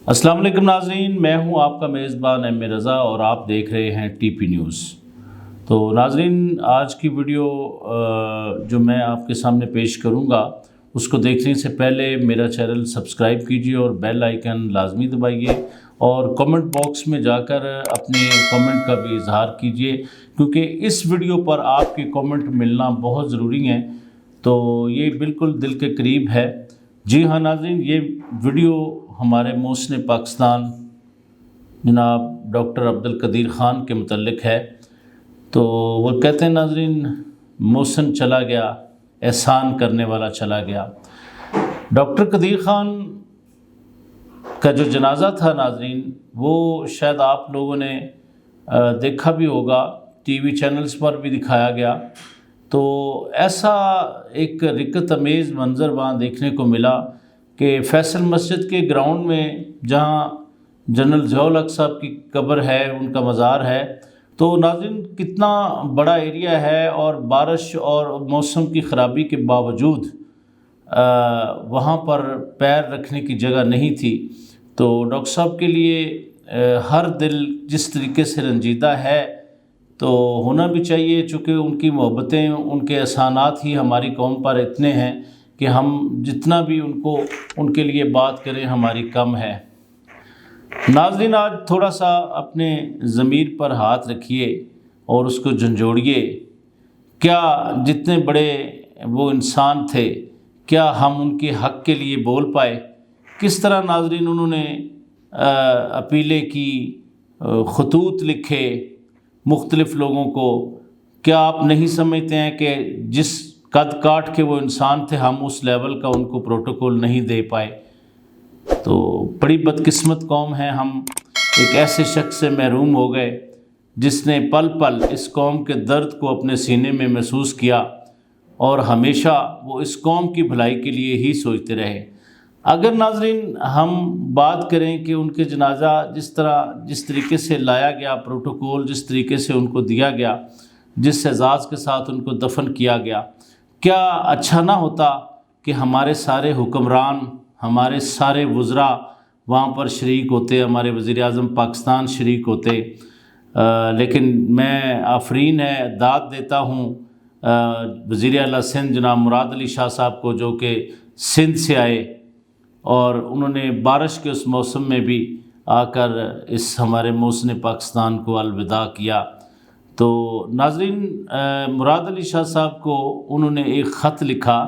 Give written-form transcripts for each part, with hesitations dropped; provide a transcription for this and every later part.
السلام علیکم ناظرین، میں ہوں آپ کا میزبان ایم اے رضا اور آپ دیکھ رہے ہیں ٹی پی نیوز۔ تو ناظرین، آج کی ویڈیو جو میں آپ کے سامنے پیش کروں گا اس کو دیکھنے سے پہلے میرا چینل سبسکرائب کیجیے اور بیل آئیکن لازمی دبائیے اور کمنٹ باکس میں جا کر اپنے کمنٹ کا بھی اظہار کیجیے، کیونکہ اس ویڈیو پر آپ کے کمنٹ ملنا بہت ضروری ہیں، تو یہ بالکل دل کے قریب ہے۔ جی ہاں ناظرین، یہ ویڈیو ہمارے محسن پاکستان جناب ڈاکٹر عبدالقدیر خان کے متعلق ہے۔ تو وہ کہتے ہیں ناظرین، محسن چلا گیا، احسان کرنے والا چلا گیا۔ ڈاکٹر قدیر خان کا جو جنازہ تھا ناظرین، وہ شاید آپ لوگوں نے دیکھا بھی ہوگا، ٹی وی چینلز پر بھی دکھایا گیا۔ تو ایسا ایک رقت امیز منظر وہاں دیکھنے کو ملا کہ فیصل مسجد کے گراؤنڈ میں جہاں جنرل ضیاء الحق صاحب کی قبر ہے، ان کا مزار ہے، تو ناظرین کتنا بڑا ایریا ہے، اور بارش اور موسم کی خرابی کے باوجود وہاں پر پیر رکھنے کی جگہ نہیں تھی۔ تو ڈاکٹر صاحب کے لیے ہر دل جس طریقے سے رنجیدہ ہے تو ہونا بھی چاہیے، چونکہ ان کی محبتیں، ان کے احسانات ہی ہماری قوم پر اتنے ہیں کہ ہم جتنا بھی ان کے لیے بات کریں ہماری کم ہے۔ ناظرین، آج تھوڑا سا اپنے ضمیر پر ہاتھ رکھیے اور اس کو جھنجھوڑیے۔ کیا جتنے بڑے وہ انسان تھے، کیا ہم ان کے حق کے لیے بول پائے؟ کس طرح ناظرین انہوں نے اپیلیں کی، خطوط لکھے مختلف لوگوں کو۔ کیا آپ نہیں سمجھتے ہیں کہ جس قد کاٹ کے وہ انسان تھے، ہم اس لیول کا ان کو پروٹوکول نہیں دے پائے؟ تو بڑی بدقسمت قوم ہے، ہم ایک ایسے شخص سے محروم ہو گئے جس نے پل پل اس قوم کے درد کو اپنے سینے میں محسوس کیا اور ہمیشہ وہ اس قوم کی بھلائی کے لیے ہی سوچتے رہے۔ اگر ناظرین ہم بات کریں کہ ان کے جنازہ جس طریقے سے لایا گیا، پروٹوکول جس طریقے سے ان کو دیا گیا، جس اعزاز کے ساتھ ان کو دفن کیا گیا، کیا اچھا نہ ہوتا کہ ہمارے سارے حکمران، ہمارے سارے وزراء وہاں پر شریک ہوتے، ہمارے وزیر اعظم پاکستان شریک ہوتے؟ لیکن میں آفرین ہے، داد دیتا ہوں وزیر اعلیٰ سندھ جناب مراد علی شاہ صاحب کو، جو کہ سندھ سے آئے اور انہوں نے بارش کے اس موسم میں بھی آ کر اس ہمارے محسن پاکستان کو الوداع کیا۔ تو ناظرین، مراد علی شاہ صاحب کو انہوں نے ایک خط لکھا،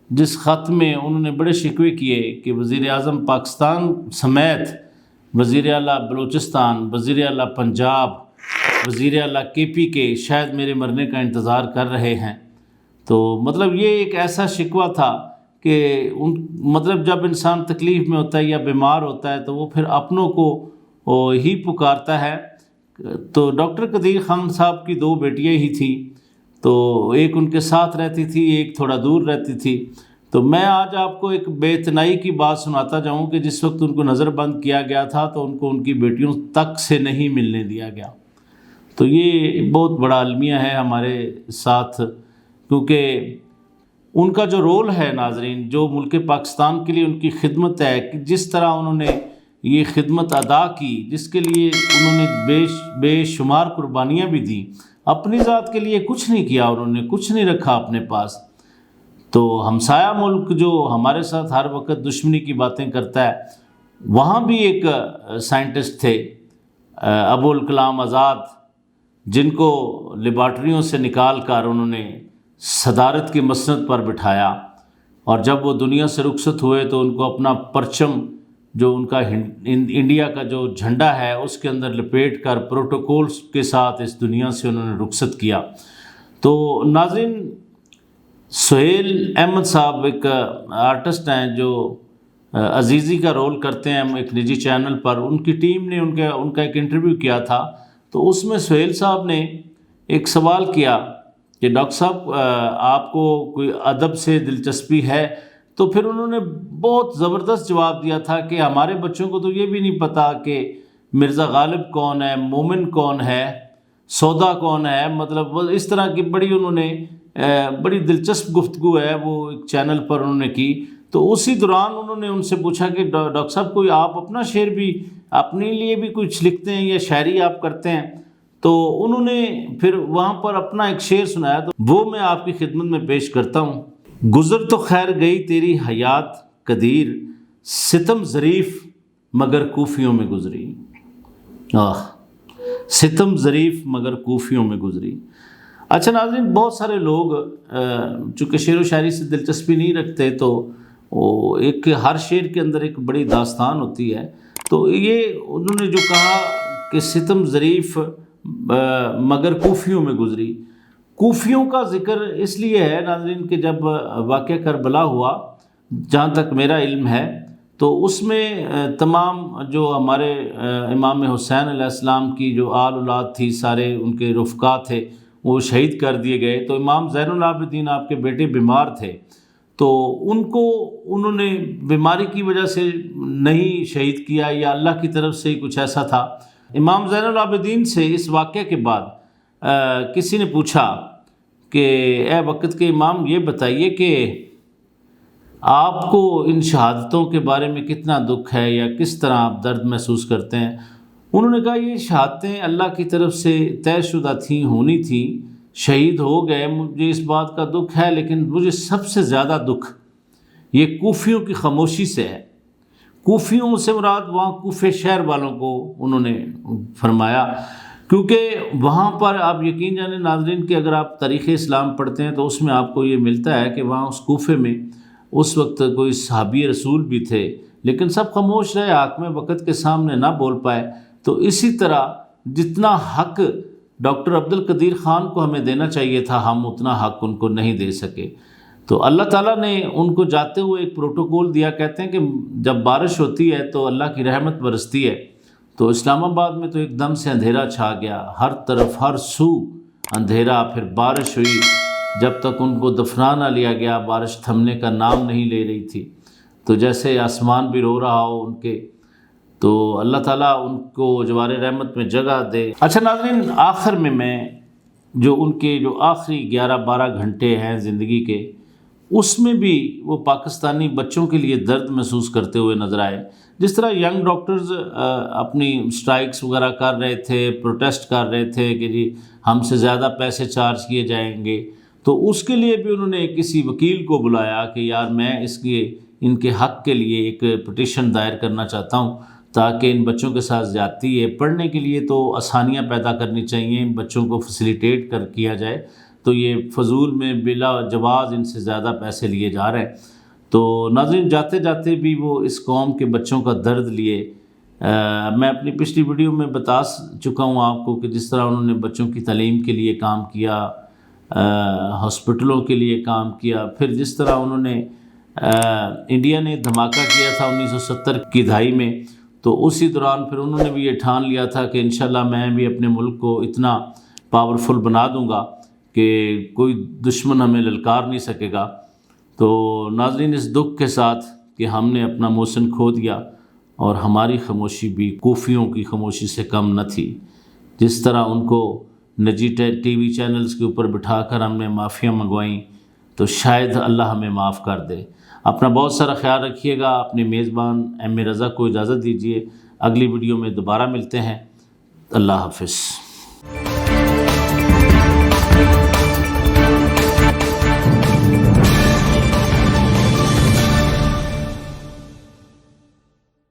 جس خط میں انہوں نے بڑے شکوے کیے کہ وزیر اعظم پاکستان سمیت وزیر اعلیٰ بلوچستان، وزیر اعلیٰ پنجاب، وزیر اعلیٰ کے پی کے شاید میرے مرنے کا انتظار کر رہے ہیں۔ تو مطلب یہ ایک ایسا شکوہ تھا کہ مطلب جب انسان تکلیف میں ہوتا ہے یا بیمار ہوتا ہے تو وہ پھر اپنوں کو ہی پکارتا ہے۔ تو ڈاکٹر قدیر خان صاحب کی دو بیٹیاں ہی تھیں، تو ایک ان کے ساتھ رہتی تھی، ایک تھوڑا دور رہتی تھی۔ تو میں آج آپ کو ایک بے اتنائی کی بات سناتا جاؤں کہ جس وقت ان کو نظر بند کیا گیا تھا تو ان کو ان کی بیٹیوں تک سے نہیں ملنے دیا گیا۔ تو یہ بہت بڑا المیہ ہے ہمارے ساتھ، کیونکہ ان کا جو رول ہے ناظرین، جو ملک پاکستان کے لیے ان کی خدمت ہے، کہ جس طرح انہوں نے یہ خدمت ادا کی، جس کے لیے انہوں نے بے شمار قربانیاں بھی دیں، اپنی ذات کے لیے کچھ نہیں کیا، انہوں نے کچھ نہیں رکھا اپنے پاس۔ تو ہمسایہ ملک جو ہمارے ساتھ ہر وقت دشمنی کی باتیں کرتا ہے، وہاں بھی ایک سائنٹسٹ تھے ابوالکلام آزاد، جن کو لیبارٹریوں سے نکال کر انہوں نے صدارت کی مسند پر بٹھایا، اور جب وہ دنیا سے رخصت ہوئے تو ان کو اپنا پرچم، جو ان کا انڈیا کا جو جھنڈا ہے، اس کے اندر لپیٹ کر پروٹوکولز کے ساتھ اس دنیا سے انہوں نے رخصت کیا۔ تو ناظرین، سہیل احمد صاحب ایک آرٹسٹ ہیں جو عزیزی کا رول کرتے ہیں ایک نجی چینل پر، ان کی ٹیم نے ان کا ایک انٹرویو کیا تھا، تو اس میں سہیل صاحب نے ایک سوال کیا کہ ڈاکٹر صاحب آپ کو کوئی ادب سے دلچسپی ہے؟ تو پھر انہوں نے بہت زبردست جواب دیا تھا کہ ہمارے بچوں کو تو یہ بھی نہیں پتہ کہ مرزا غالب کون ہے، مومن کون ہے، سودا کون ہے۔ مطلب اس طرح کی بڑی انہوں نے بڑی دلچسپ گفتگو ہے وہ ایک چینل پر انہوں نے کی۔ تو اسی دوران انہوں نے ان سے پوچھا کہ ڈاکٹر صاحب کوئی آپ اپنا شعر بھی اپنے لیے بھی کچھ لکھتے ہیں یا شاعری آپ کرتے ہیں؟ تو انہوں نے پھر وہاں پر اپنا ایک شعر سنایا، تو وہ میں آپ کی خدمت میں پیش کرتا ہوں۔ گزر تو خیر گئی تیری حیات قدیر، ستم ظریف مگر کوفیوں میں گزری۔ ستم ظریف مگر کوفیوں میں گزری۔ اچھا ناظرین، بہت سارے لوگ چونکہ شعر و شاعری سے دلچسپی نہیں رکھتے، تو ایک ہر شعر کے اندر ایک بڑی داستان ہوتی ہے۔ تو یہ انہوں نے جو کہا کہ ستم ظریف مگر کوفیوں میں گزری، کوفیوں کا ذکر اس لیے ہے ناظرین کہ جب واقعہ کربلا ہوا، جہاں تک میرا علم ہے، تو اس میں تمام جو ہمارے امام حسین علیہ السلام کی جو آل اولاد تھی، سارے ان کے رفقا تھے، وہ شہید کر دیے گئے۔ تو امام زین العابدین آپ کے بیٹے بیمار تھے، تو ان کو انہوں نے بیماری کی وجہ سے نہیں شہید کیا، یا اللہ کی طرف سے ہی کچھ ایسا تھا۔ امام زین العابدین سے اس واقعے کے بعد کسی نے پوچھا کہ اے وقت کے امام، یہ بتائیے کہ آپ کو ان شہادتوں کے بارے میں کتنا دکھ ہے، یا کس طرح آپ درد محسوس کرتے ہیں؟ انہوں نے کہا یہ شہادتیں اللہ کی طرف سے طے شدہ تھیں، ہونی تھیں، شہید ہو گئے، مجھے اس بات کا دکھ ہے، لیکن مجھے سب سے زیادہ دکھ یہ کوفیوں کی خاموشی سے ہے۔ کوفیوں سے مراد وہاں کوفے شہر والوں کو انہوں نے فرمایا، کیونکہ وہاں پر آپ یقین جانیں ناظرین کہ اگر آپ تاریخ اسلام پڑھتے ہیں تو اس میں آپ کو یہ ملتا ہے کہ وہاں اس کوفے میں اس وقت کوئی صحابی رسول بھی تھے، لیکن سب خاموش رہے، حاکم وقت کے سامنے نہ بول پائے۔ تو اسی طرح جتنا حق ڈاکٹر عبدالقدیر خان کو ہمیں دینا چاہیے تھا، ہم اتنا حق ان کو نہیں دے سکے۔ تو اللہ تعالیٰ نے ان کو جاتے ہوئے ایک پروٹوکول دیا، کہتے ہیں کہ جب بارش ہوتی ہے تو اللہ کی رحمت برستی ہے، تو اسلام آباد میں تو ایک دم سے اندھیرا چھا گیا، ہر طرف ہر سو اندھیرا۔ پھر بارش ہوئی، جب تک ان کو دفنا نہ لیا گیا بارش تھمنے کا نام نہیں لے رہی تھی، تو جیسے آسمان بھی رو رہا ہو ان کے۔ تو اللہ تعالیٰ ان کو جوار رحمت میں جگہ دے۔ اچھا ناظرین، آخر میں جو ان کے جو آخری 11-12 گھنٹے ہیں زندگی کے، اس میں بھی وہ پاکستانی بچوں کے لیے درد محسوس کرتے ہوئے نظر آئے۔ جس طرح ینگ ڈاکٹرز اپنی سٹرائکس وغیرہ کر رہے تھے، پروٹیسٹ کر رہے تھے کہ جی ہم سے زیادہ پیسے چارج کیے جائیں گے، تو اس کے لیے بھی انہوں نے کسی وکیل کو بلایا کہ یار میں ان کے حق کے لیے ایک پٹیشن دائر کرنا چاہتا ہوں، تاکہ ان بچوں کے ساتھ زیادتی ہے، پڑھنے کے لیے تو آسانیاں پیدا کرنی چاہیے، بچوں کو فیسیلیٹیٹ کیا جائے، تو یہ فضول میں بلا جواز ان سے زیادہ پیسے لیے جا رہے ہیں۔ تو ناظرین، جاتے جاتے بھی وہ اس قوم کے بچوں کا درد لیے۔ میں اپنی پچھلی ویڈیو میں بتا چکا ہوں آپ کو کہ جس طرح انہوں نے بچوں کی تعلیم کے لیے کام کیا، ہاسپٹلوں کے لیے کام کیا، پھر جس طرح انہوں نے انڈیا نے دھماکہ کیا تھا 1970 کی دہائی میں، تو اسی دوران پھر انہوں نے بھی یہ ٹھان لیا تھا کہ انشاءاللہ میں بھی اپنے ملک کو اتنا پاورفل بنا دوں گا کہ کوئی دشمن ہمیں للکار نہیں سکے گا۔ تو ناظرین، اس دکھ کے ساتھ کہ ہم نے اپنا محسن کھو دیا، اور ہماری خاموشی بھی کوفیوں کی خاموشی سے کم نہ تھی، جس طرح ان کو نجی ٹی وی چینلز کے اوپر بٹھا کر ہم نے معافیاں منگوائیں، تو شاید اللہ ہمیں معاف کر دے۔ اپنا بہت سارا خیال رکھیے گا۔ اپنے میزبان ایم اے رضا کو اجازت دیجیے، اگلی ویڈیو میں دوبارہ ملتے ہیں۔ اللہ حافظ۔